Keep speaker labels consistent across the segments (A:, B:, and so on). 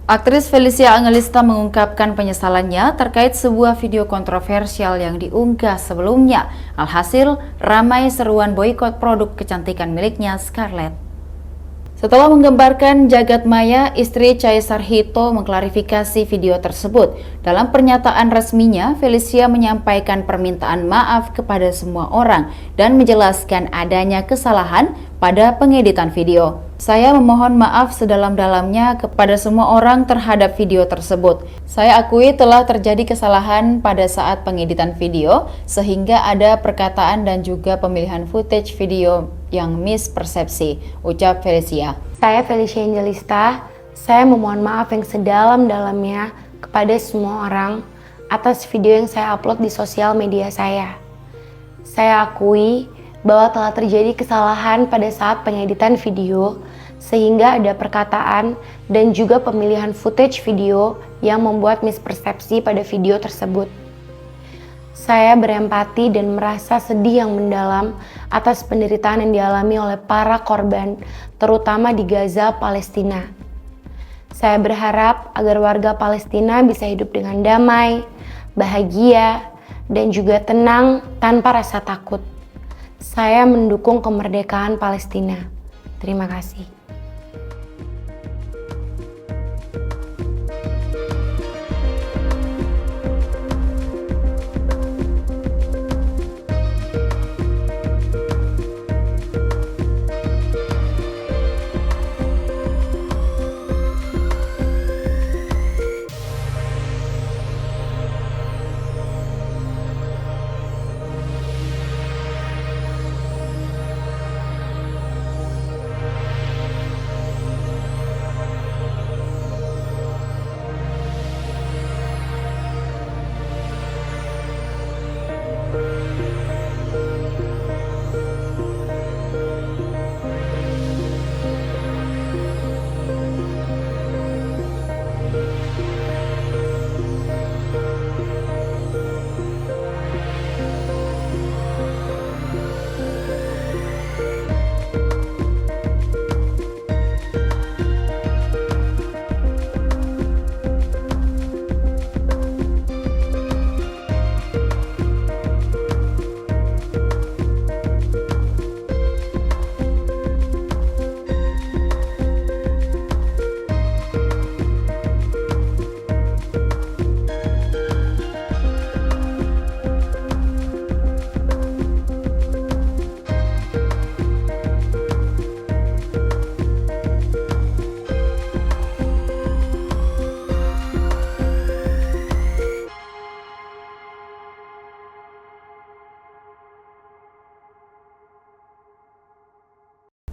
A: Aktris Felicia Angelista mengungkapkan penyesalannya terkait sebuah video kontroversial yang diunggah sebelumnya. Alhasil, ramai seruan boikot produk kecantikan miliknya Scarlett. Setelah menggambarkan jagat maya, istri Caesar Hito mengklarifikasi video tersebut. Dalam pernyataan resminya, Felicia menyampaikan permintaan maaf kepada semua orang dan menjelaskan adanya kesalahan pada pengeditan video. Saya memohon maaf sedalam-dalamnya kepada semua orang terhadap video tersebut. Saya akui telah terjadi kesalahan pada saat pengeditan video, sehingga ada perkataan dan juga pemilihan footage video yang mispersepsi, ucap Felicia.
B: Saya Felicia Angelista, saya memohon maaf yang sedalam-dalamnya kepada semua orang atas video yang saya upload di sosial media saya. Saya akui bahwa telah terjadi kesalahan pada saat pengeditan video, sehingga ada perkataan dan juga pemilihan footage video yang membuat mispersepsi pada video tersebut. Saya berempati dan merasa sedih yang mendalam atas penderitaan yang dialami oleh para korban, terutama di Gaza, Palestina. Saya berharap agar warga Palestina bisa hidup dengan damai, bahagia, dan juga tenang tanpa rasa takut. Saya mendukung kemerdekaan Palestina. Terima kasih.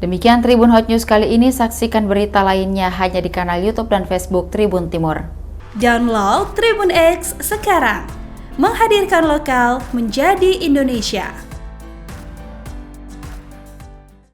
A: Demikian Tribun Hot News kali ini, saksikan berita lainnya hanya di kanal YouTube dan Facebook Tribun Timur.
C: Download Tribun X sekarang, menghadirkan lokal menjadi Indonesia.